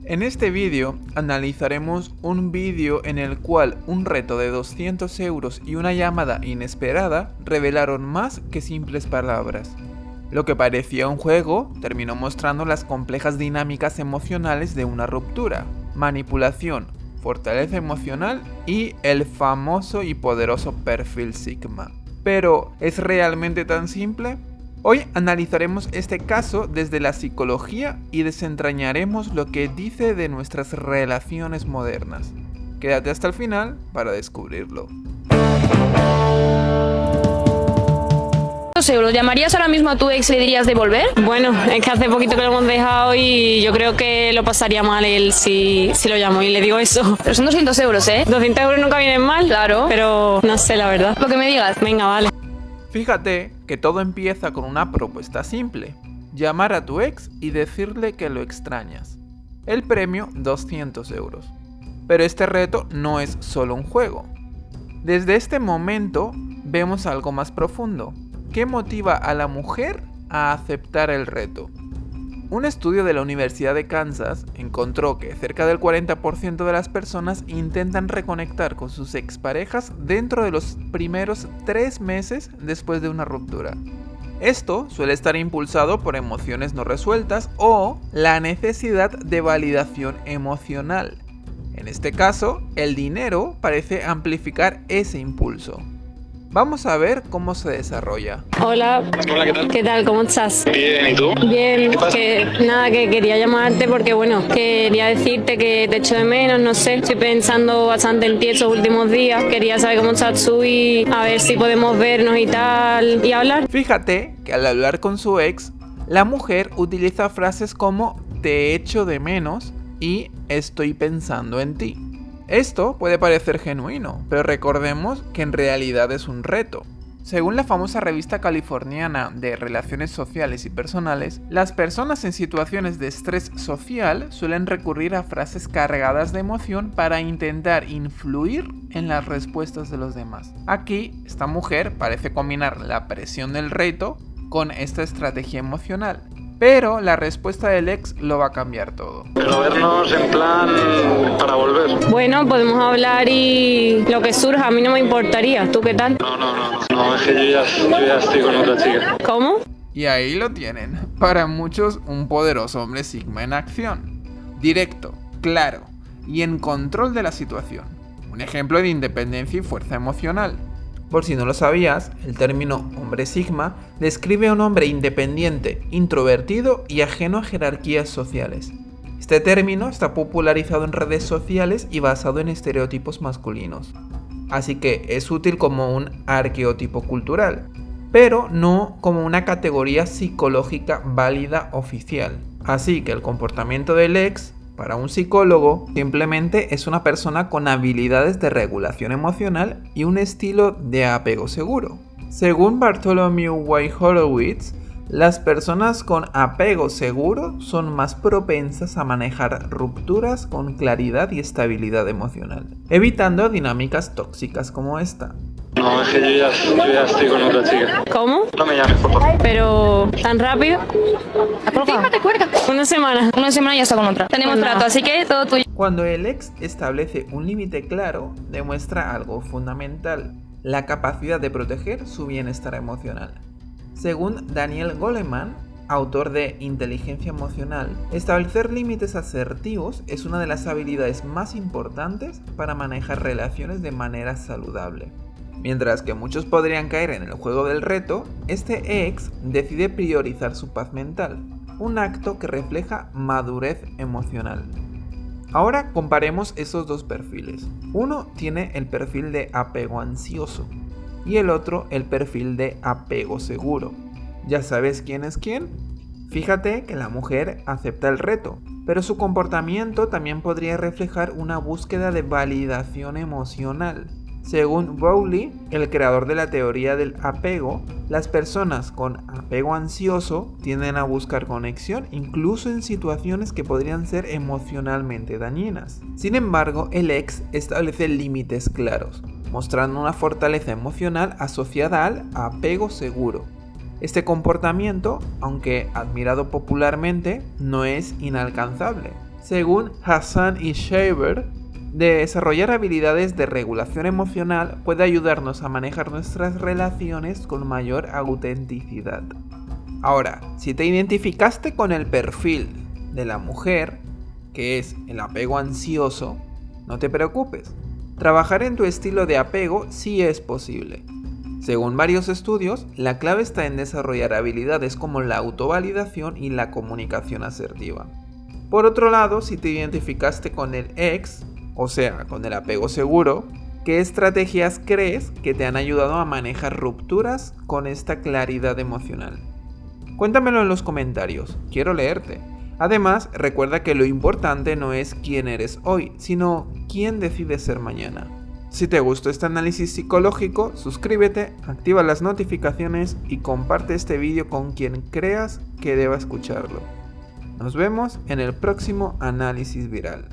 En este vídeo analizaremos un vídeo en el cual un reto de 200 euros y una llamada inesperada revelaron más que simples palabras. Lo que parecía un juego terminó mostrando las complejas dinámicas emocionales de una ruptura, manipulación, fortaleza emocional y el famoso y poderoso perfil Sigma. Pero, ¿es realmente tan simple? Hoy analizaremos este caso desde la psicología y desentrañaremos lo que dice de nuestras relaciones modernas. Quédate hasta el final para descubrirlo. ¿2 euros? ¿Llamarías ahora mismo a tu ex y le dirías de volver? Bueno, es que hace poquito que lo hemos dejado y yo creo que lo pasaría mal él si lo llamo y le digo eso. Pero son 200 euros, ¿eh? 200 euros nunca vienen mal, Claro. pero no sé la verdad. Lo que me digas. Venga, vale. Fíjate que todo empieza con una propuesta simple: llamar a tu ex y decirle que lo extrañas. El premio, 200 euros. Pero este reto no es solo un juego. Desde este momento vemos algo más profundo. ¿Qué motiva a la mujer a aceptar el reto? Un estudio de la Universidad de Kansas encontró que cerca del 40% de las personas intentan reconectar con sus exparejas dentro de los primeros 3 meses después de una ruptura. Esto suele estar impulsado por emociones no resueltas o la necesidad de validación emocional. En este caso, el dinero parece amplificar ese impulso. Vamos a ver cómo se desarrolla. Hola. Hola, ¿qué tal? ¿Qué tal? ¿Cómo estás? Bien, ¿y tú? Bien, ¿Qué pasa? que quería llamarte porque bueno, quería decirte que te echo de menos, no sé, estoy pensando bastante en ti estos últimos días, quería saber cómo estás tú y a ver si podemos vernos y tal y hablar. Fíjate que al hablar con su ex, la mujer utiliza frases como te echo de menos y estoy pensando en ti. Esto puede parecer genuino, pero recordemos que en realidad es un reto. Según la famosa revista californiana de Relaciones Sociales y Personales, las personas en situaciones de estrés social suelen recurrir a frases cargadas de emoción para intentar influir en las respuestas de los demás. Aquí, esta mujer parece combinar la presión del reto con esta estrategia emocional. Pero la respuesta del ex lo va a cambiar todo. Pero vernos en plan para volver. Bueno, podemos hablar y lo que surja, a mí no me importaría. ¿Tú qué tal? No, es que yo ya estoy con otra chica. ¿Cómo? Y ahí lo tienen. Para muchos, un poderoso hombre Sigma en acción. Directo, claro y en control de la situación. Un ejemplo de independencia y fuerza emocional. Por si no lo sabías, el término hombre Sigma describe a un hombre independiente, introvertido y ajeno a jerarquías sociales. Este término está popularizado en redes sociales y basado en estereotipos masculinos. Así que es útil como un arqueotipo cultural, pero no como una categoría psicológica válida oficial. Así que el comportamiento del ex, para un psicólogo, simplemente es una persona con habilidades de regulación emocional y un estilo de apego seguro. Según Bartholomew White Horowitz, las personas con apego seguro son más propensas a manejar rupturas con claridad y estabilidad emocional, evitando dinámicas tóxicas como esta. No, es que yo ya estoy con otra chica. ¿Cómo? No me llames, por favor. Pero, ¿tan rápido? Fíjate, cuerda. Una semana. Una semana ya está con otra. Tenemos Pues nada. trato, así que todo tuyo. Cuando el ex establece un límite claro, demuestra algo fundamental: la capacidad de proteger su bienestar emocional. Según Daniel Goleman, autor de Inteligencia Emocional, establecer límites asertivos es una de las habilidades más importantes para manejar relaciones de manera saludable. Mientras que muchos podrían caer en el juego del reto, este ex decide priorizar su paz mental, un acto que refleja madurez emocional. Ahora comparemos esos dos perfiles. Uno tiene el perfil de apego ansioso y el otro el perfil de apego seguro. ¿Ya sabes quién es quién? Fíjate que la mujer acepta el reto, pero su comportamiento también podría reflejar una búsqueda de validación emocional. Según Bowley, el creador de la teoría del apego, las personas con apego ansioso tienden a buscar conexión incluso en situaciones que podrían ser emocionalmente dañinas. Sin embargo, el ex establece límites claros, mostrando una fortaleza emocional asociada al apego seguro. Este comportamiento, aunque admirado popularmente, no es inalcanzable. Según Hassan y Shaver, desarrollar habilidades de regulación emocional puede ayudarnos a manejar nuestras relaciones con mayor autenticidad. Ahora, si te identificaste con el perfil de la mujer, que es el apego ansioso, no te preocupes. Trabajar en tu estilo de apego sí es posible. Según varios estudios, la clave está en desarrollar habilidades como la autovalidación y la comunicación asertiva. Por otro lado, si te identificaste con el ex, o sea, con el apego seguro, ¿qué estrategias crees que te han ayudado a manejar rupturas con esta claridad emocional? Cuéntamelo en los comentarios, quiero leerte. Además, recuerda que lo importante no es quién eres hoy, sino quién decides ser mañana. Si te gustó este análisis psicológico, suscríbete, activa las notificaciones y comparte este vídeo con quien creas que deba escucharlo. Nos vemos en el próximo análisis viral.